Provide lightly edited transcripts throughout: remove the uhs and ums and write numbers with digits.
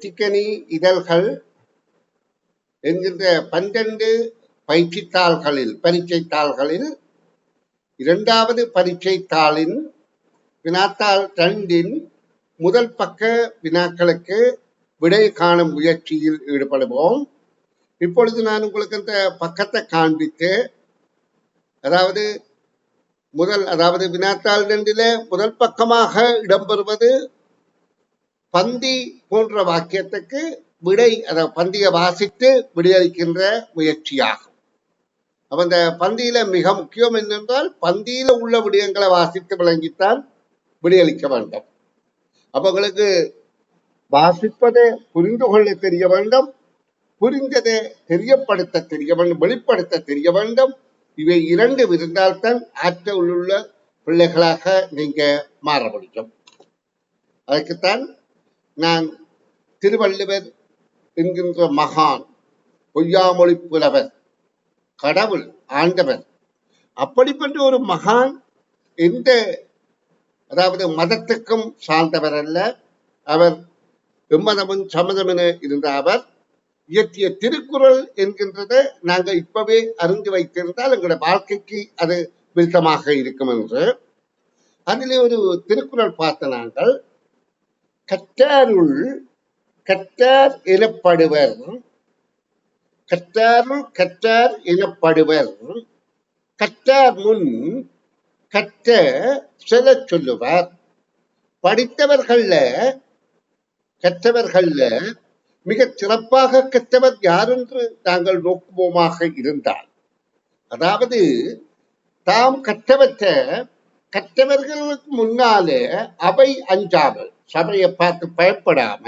வெற்றிக்கனி இதழ்கள் என்கின்ற 12 பரீட்சை தாள்களில் இரண்டாவது பரீட்சை தாளின் வினாத்தாள் 2 முதல் பக்க வினாக்களுக்கு விடை காணும் முயற்சியில் ஈடுபடுவோம். இப்பொழுது நான் உங்களுக்கு அந்த பக்கத்தை காண்பித்து, அதாவது வினாத்தாள் 2 முதல் பக்கமாக இடம்பெறுவது பந்தி போன்ற வாக்கியத்துக்கு விடை, அதாவது பந்தியை வாசித்து விடையளிக்கின்ற முயற்சியாகும். அப்ப இந்த பந்தியில மிக முக்கியம் என்னென்றால் பந்தியில உள்ள விடயங்களை வாசித்து விளங்கித்தான் விடையளிக்க வேண்டும். அப்ப உங்களுக்கு வாசிப்பதை புரிந்து கொள்ள தெரிய வேண்டும், புரிந்ததை தெரியப்படுத்த தெரிய வேண்டும், வெளிப்படுத்த தெரிய வேண்டும். இவை 2 இருந்தால்தான் ஆற்றல் உள்ள பிள்ளைகளாக நீங்க மாற முடியும். அதற்குத்தான் நான் திருவள்ளுவர் என்கின்ற மகான், பொய்யாமொழி புலவர், கடவுள், ஆண்டவர், அப்படிப்பட்ட ஒரு மகான் அதாவது மதத்துக்கும் சார்ந்தவர் அல்ல. அவர் எம்மதமும் சம்மதம் என இருந்த அவர் இயற்றிய திருக்குறள் என்கின்றதை நாங்கள் இப்பவே அறிந்து வைத்திருந்தால் எங்களுடைய வாழ்க்கைக்கு அது விருத்தமாக இருக்கும் என்று. அதிலே ஒரு திருக்குறள் பார்த்த நாங்கள், கற்றாருள் கற்றார் எனப்படுவர், கற்றாருள் கற்றார் எனப்படுவர், கற்றார் முன் கற்ற செல சொல்லுவார். கற்றவர்கள்ல மிக சிறப்பாக கற்றவர் யார் என்று நாங்கள் நோக்குவோமாக இருந்தால், அதாவது தாம் கற்றவர்களுக்கு முன்னாலே அவை அஞ்சாமல், சபையை பார்த்து பயப்படாம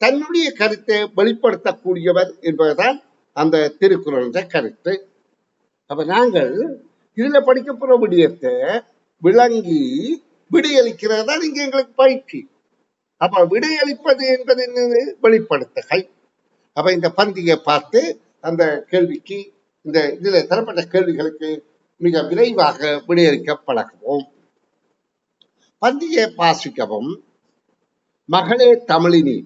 தன்னுடைய கருத்தை வெளிப்படுத்தக்கூடியவர் என்பதுதான் அந்த திருக்குறள் கருத்து. அப்ப நாங்கள் இதுல படிக்க போற விடயத்தை விளங்கி விடையளிக்கிறது தான் இங்க எங்களுக்கு பயிற்சி. அப்ப விடையளிப்பது என்பது என்னது? வெளிப்படுத்துகை. அப்ப இந்த பந்தியை பார்த்து அந்த கேள்விக்கு, இந்த இதுல தரப்பட்ட கேள்விகளுக்கு மிக விரைவாக விடையளிக்க பழகுவோம். பந்தியை வாசிக்கவும். மகளே தமிழினி.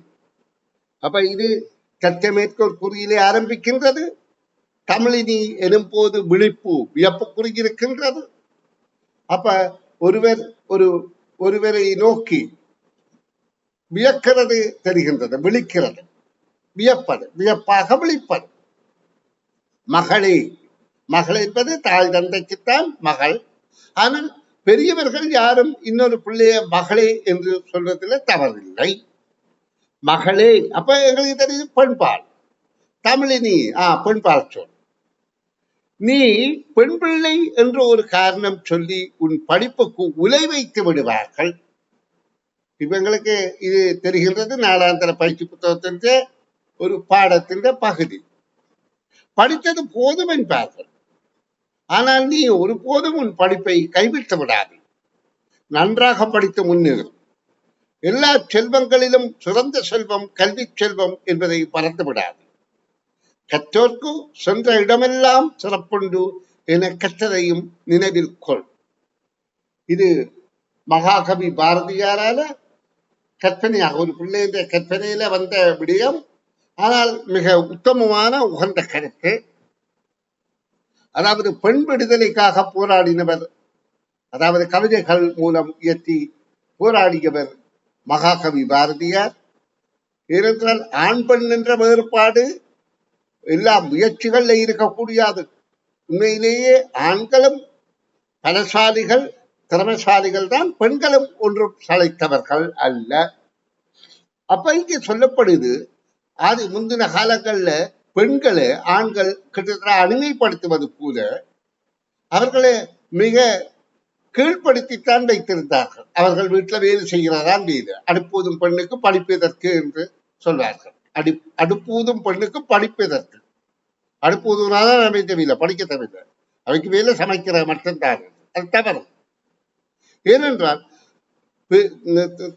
அப்ப இது தற்சமேற்கோள் குறியிலே ஆரம்பிக்கின்றது. தமிழினி எனும் போது வியப்பு குறியிருக்கின்றது. அப்ப ஒருவரை நோக்கி வியக்கிறது தெரிகின்றது, விழிக்கிறது, வியப்பாக விழிப்பது. மகளே, மகள் என்பது தாய் தந்தைக்குத்தான் மகள். ஆனால் பெரியவர்கள் யாரும் இன்னொரு பிள்ளைய மகளே என்று சொல்றதுல தவறில்லை. மகளே, அப்ப எங்களுக்கு தெரியுது பெண்பால். தமிழினி பெண்பால் சொல். நீ பெண் பிள்ளை என்று ஒரு காரணம் சொல்லி உன் படிப்புக்கு உலை வைத்து விடுவார்கள். இப்ப எங்களுக்கு இது தெரிகின்றது, நாளாந்தர பயிற்சி புத்தகத்தின் ஒரு பாடத்தின் பகுதி. படித்தது போதும் என்பார்கள். ஆனால் நீ ஒருபோதும் உன் படிப்பை கைவிட்டு விடாது. நன்றாக படித்து முன்னேறும். எல்லா செல்வங்களிலும் சிறந்த செல்வம் கல்வி செல்வம் என்பதை மறந்து விடாது. கற்றோர்க்கு சென்ற இடமெல்லாம் சிறப்புண்டு என கற்றதையும் நினைவில் கொள். இது மகாகவி பாரதியாரால கற்பனையாக, ஒரு பிள்ளைய கற்பனையில வந்த விடயம். ஆனால் மிக உத்தமமான உகந்த கருத்து. அதாவது பெண் விடுதலைக்காக போராடினவர், அதாவது கவிதைகள் மூலம் இயற்றி போராடியவர் மகாகவி பாரதியார். ஏனென்றால் ஆண் பெண் என்ற வேறுபாடு எல்லா முயற்சிகள்ல இருக்கக்கூடியது. உண்மையிலேயே ஆண்களும் பலசாலிகள், திறமைசாலிகள் தான், பெண்களும் ஒன்றும் சளைத்தவர்கள் அல்ல. அப்ப இங்கே சொல்லப்படுது, அது முந்தின காலங்கள்ல பெண்களை ஆண்கள் கிட்டத்தட்ட அடிமைப்படுத்துவது போல அவர்களை மிக கீழ்ப்படுத்தித்தான் வைத்திருந்தார்கள். அவர்கள் வீட்டுல வேலை செய்கிறதான் வேலை. அடுப்பூதும் பெண்ணுக்கு படிப்பதற்கு என்று சொல்வார்கள். அடுப்பூதும் பெண்ணுக்கு படிப்பதற்கு. அடுப்பூதுனாதான் அமைந்த வேலை, படிக்க தவிர அவைக்கு வேலை சமைக்கிற மட்டும்தான். அது தவறு. ஏனென்றால்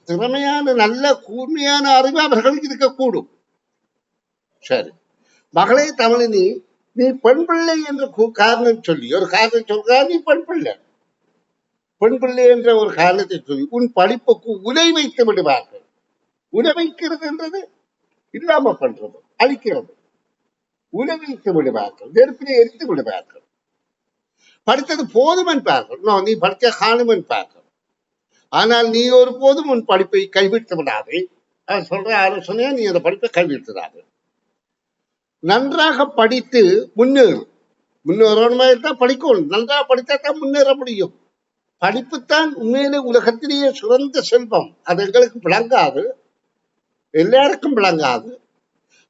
திறமையான நல்ல கூர்மையான அறிவு அவர்களுக்கு இருக்கக்கூடும். சரி, மகளே தமிழினி, நீ பெண் பிள்ளை என்று காரணம் சொல்லி ஒரு காரணம் சொல்கிறார். நீ பெண் பிள்ளை என்ற ஒரு காரணத்தை சொல்லி உன் படிப்புக்கு உலை வைத்து விடுவார்கள். உலை வைக்கிறது என்றது இல்லாம பண்றது, அழிக்கிறது. உலகித்து விடுவார்கள், நெருப்பிலே எரித்து விடுவார்கள். படித்தது போதும் என்பார்கள். நீ படிக்க காணும் என்பார்கள். ஆனால் நீ ஒரு போதும் உன் படிப்பை கைவிட்டு விடாதே. அவர் சொல்ற ஆலோசனையா நீ அந்த படிப்பை கைவிட்டுடாது. நன்றாக படித்து முன்னேறணுமா இருந்தா படிக்கணும். நன்றாக படித்தா தான் முன்னேற முடியும். படிப்புத்தான் உண்மையிலே உலகத்திலேயே சிறந்த செல்வம். அது எங்களுக்கு விளங்காது, எல்லாருக்கும் விளங்காது.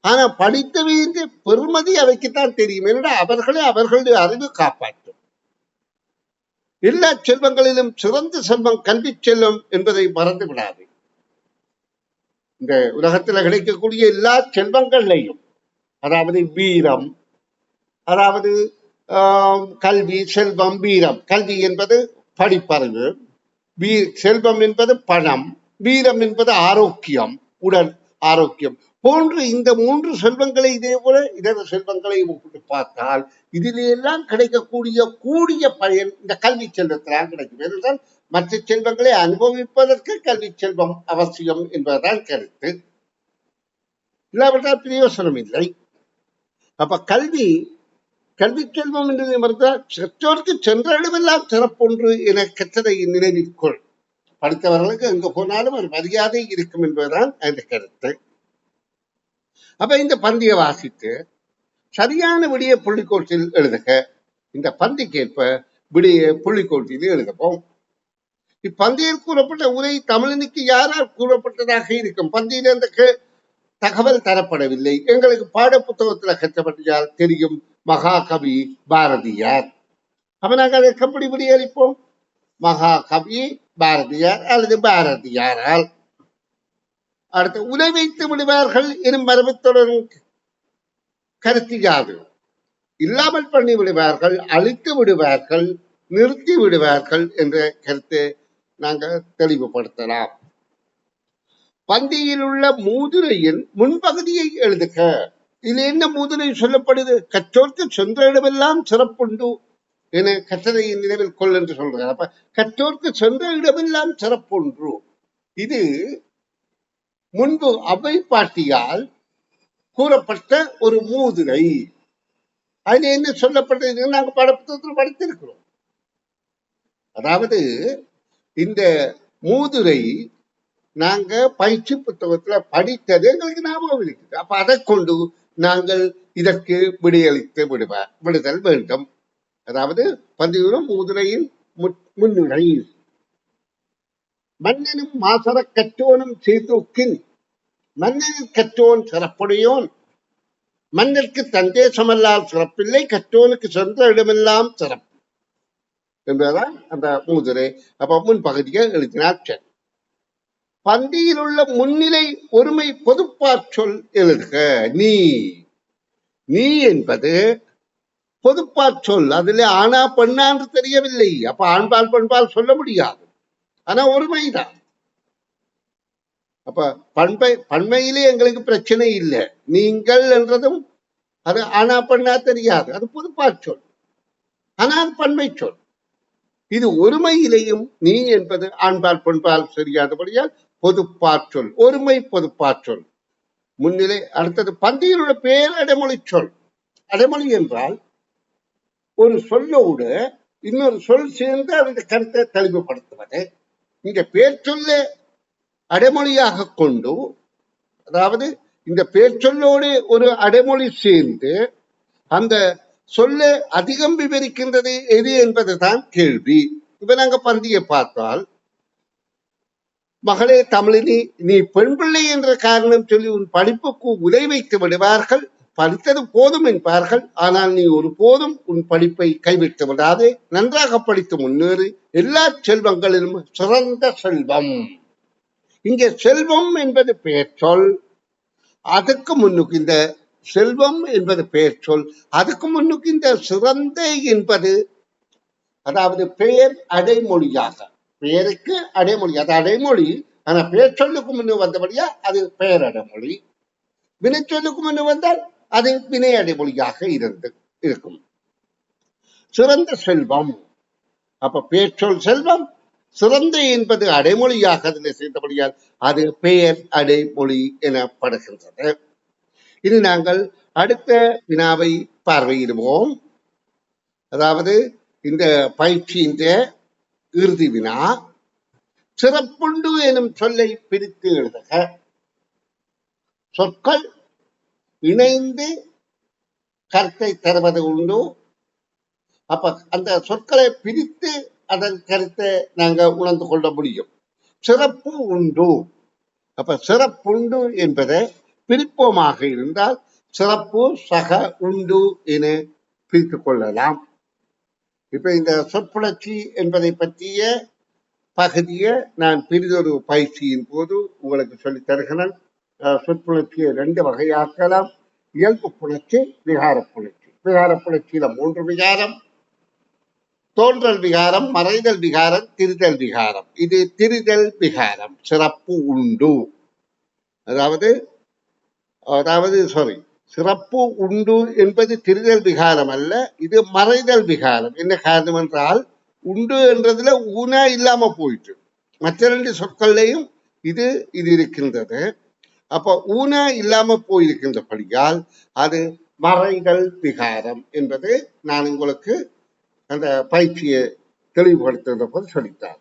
ஆனா படித்தவையின் பெருமதி அவைக்குத்தான் தெரியும். என்னடா அவர்களே அவர்களுடைய அறிவு காப்பாற்றும். எல்லா செல்வங்களிலும் சிறந்த செல்வம் கல்வி செல்வம் என்பதை மறந்து விடாது. இந்த உலகத்தில் கிடைக்கக்கூடிய எல்லா செல்வங்களையும், அதாவது வீரம், அதாவது கல்வி, செல்வம், வீரம். கல்வி என்பது படிப்பறிவு, செல்வம் என்பது பணம், வீரம் என்பது ஆரோக்கியம், உடல் ஆரோக்கியம் போன்று இந்த 3 செல்வங்களை இதே போல இதர செல்வங்களை பார்த்தால் இதிலெல்லாம் கிடைக்கக்கூடிய பயன் இந்த கல்வி செல்வத்தினால் கிடைக்கும். ஏனென்றால் மற்ற செல்வங்களை அனுபவிப்பதற்கு கல்வி செல்வம் அவசியம் என்பதுதான் கருத்து. இல்லாவிட்டால் பிரயோசனம் இல்லை. அப்ப கல்வி செல்வம் என்று மறுத்தால் செற்றோருக்கு சென்ற இடமெல்லாம் சிறப்பொன்று என கற்றதை நினைவிற்கொள். படித்தவர்களுக்கு எங்க போனாலும் ஒரு மரியாதை இருக்கும் என்பதுதான் அந்த கருத்து. அப்ப இந்த பந்தியை வாசித்து சரியான விடிய புள்ளிக்கோட்டில் எழுதுக. இந்த பந்திக்கேற்ப விடிய புள்ளிக்கோட்டில் எழுதப்போம். இப்பந்தியில் கூறப்பட்ட உரை தமிழனுக்கு யாரால் கூறப்பட்டதாக இருக்கும்? பந்தியில் அந்த தகவல் தரப்படவில்லை. எங்களுக்கு பாட புத்தகத்தில் கற்றப்பட்டால் தெரியும், மகாகவி பாரதியார். அப்ப நாங்கள் அதை எப்படி விடியளிப்போம்? மகாகவி பாரதியார் அல்லது பாரதியாரால். அடுத்து உலை வைத்து விடுவார்கள் எனும் மரபுத்துடன் கருத்து யாது? இல்லாமல் பண்ணி விடுவார்கள், அழித்து விடுவார்கள், நிறுத்தி விடுவார்கள் என்ற கருத்தை நாங்கள் தெளிவுபடுத்தலாம். பந்தியில் உள்ள மூதுரையின் முன்பகுதியை எழுதுக. இதுல என்ன மூதுரை சொல்லப்படுது? கற்றோர்க்கு சென்ற இடமெல்லாம் சிறப்புண்டு என கற்றதையின் நினைவில் கொள் என்று சொல்றார். அப்ப கற்றோர்க்கு சென்ற இடமெல்லாம் சிறப்பொன்று. இது முன்பு அவை பாட்டியால் கூறப்பட்ட ஒரு மூதுரை. அது என்ன சொல்லப்பட்டது? நாங்கள் பாடப்புத்தகத்தில் படித்திருக்கிறோம். அதாவது இந்த மூதுரை நாங்க பயிற்சி புத்தகத்துல படித்தது எங்களுக்கு ஞாபகம் இருக்குது. அப்ப அதை கொண்டு நாங்கள் இதற்கு விடுதல் வேண்டும். அதாவது பந்தியூரும் மூதுரையின் முன்னுரை. மன்னனும் மாசர கற்றோனும் செய்தோக்கின் மன்னனின் கற்றோன் சிறப்புடையோன், மன்னருக்கு தந்தேசமல்லால் சிறப்பில்லை, கற்றோனுக்கு சென்ற இடமெல்லாம் சிறப்பு என்பதுதான் அந்த மூதுரை. அப்ப முன்பகுதியை எழுதினார். சரி, பந்தியில் உள்ள முன்னிலை ஒருமை பொதுப்பாச்சொல் எழுதுக. நீ என்பது பொதுப்பாச்சொல். அதுல ஆனா பெண்ணா என்று தெரியவில்லை. அப்ப ஆண்பால் பெண்பால் சொல்ல முடியாது. ஆனா ஒருமைதான். அப்ப பன்மையிலே எங்களுக்கு பிரச்சனை இல்லை. நீங்கள் என்றதும் அது ஆனா பெண்ணா தெரியாது, அது பொதுப்பாச்சொல். ஆனால் பன்மை சொல். இது ஒருமையிலேயும் நீ என்பது ஆண்பால் பெண்பால் தெரியாதபடியால் பொதுப்பாச்சொல், ஒருமை பொதுப்பாச்சொல் முன்னிலை. அடுத்தது பந்தியில் உள்ள பேர் அடைமொழி சொல். அடைமொழி என்றால் ஒரு சொல்லோடு இன்னொரு சொல் சேர்ந்து அந்த கருத்தை தெளிவுபடுத்துவது. இந்த பேர் சொல்ல அடைமொழியாக கொண்டு, அதாவது இந்த பேர் சொல்லோடு ஒரு அடைமொழி சேர்ந்து அந்த சொல்ல அதிகம் விவரிக்கின்றது எது என்பதுதான் கேள்வி. இப்ப நாங்க பந்தியை பார்த்தால், மகளே தமிழினி, நீ பெண் பிள்ளை என்ற காரணம் சொல்லி உன் படிப்புக்கு உதை வைத்து விடுவார்கள், படித்தது போதும் என்பார்கள். ஆனால் நீ ஒரு போதும் உன் படிப்பை கைவிட்டு விடாதே, நன்றாக படித்து முன்னேறு. எல்லா செல்வங்களிலும் சிறந்த செல்வம். இங்கே செல்வம் என்பது பெயர் சொல். அதுக்கு முன்னுக்கு இந்த செல்வம் என்பது பெயர் சொல். அதுக்கு முன்னுக்கு இந்த சிறந்த என்பது, அதாவது பெயர் அடைமொழியாக, பெயருக்கு அடைமொழி, அது அடைமொழி. ஆனா பெயர் சொல்லுக்கு முன்னு வந்தபடியா அது பெயர் அடைமொழி. வினை சொல்லுக்கு முன்னு வந்தால் அது வினை அடைமொழியாக இருக்கும். சிறந்த செல்வம். அப்ப பெயர் சொல் செல்வம், சிறந்த என்பது அடைமொழியாக அதில் சேர்ந்தபடியால் அது பெயர் அடைமொழி எனப்படுகின்றது. இனி நாங்கள் அடுத்த வினாவை பார்வையிடுவோம். அதாவது இந்த பயிற்சியின் இறுதி வினா. சிறப்புண்டு எனும் சொல்லை பிரித்து எழுதுக. சொற்கள் இணைந்து கருத்தை தருவது உண்டு. அப்ப அந்த சொற்களை பிரித்து அதன் கருத்தை நாங்க உணர்ந்து கொள்ள முடியும். சிறப்பு உண்டு. அப்ப சிறப்புண்டு என்பதை பிரிப்போமாக இருந்தால் சிறப்பு சக உண்டு என பிரித்துக் கொள்ளலாம். இப்ப இந்த சொற்புணர்ச்சி என்பதை பற்றிய பகுதியை நான் பிரிதொரு பயிற்சியின் போது உங்களுக்கு சொல்லித் தருகிறேன். சொற்புணர்ச்சியை 2 வகையாக்கலாம். இயல்பு புணர்ச்சி, விகார புணர்ச்சி. விகார புணர்ச்சியில 3 விகாரம்: தோன்றல் விகாரம், மறைதல் விகாரம், திரிதல் விகாரம். இது திரிதல் விகாரம். சிறப்பு உண்டு, சிறப்பு உண்டு என்பது திரிதல் விகாரம் அல்ல, இது மறைதல் விகாரம். என்ன காரணம் என்றால், உண்டு என்றதுல ஊன இல்லாம போயிட்டு மற்ற 2 சொற்கள்லையும் இது இருக்கின்றது. அப்ப ஊன இல்லாம போயிருக்கின்றபடியால் அது மறைதல் விகாரம் என்பது நான் உங்களுக்கு அந்த பயிற்சியை தெளிவுபடுத்துகிற போது சொல்லித்தார்.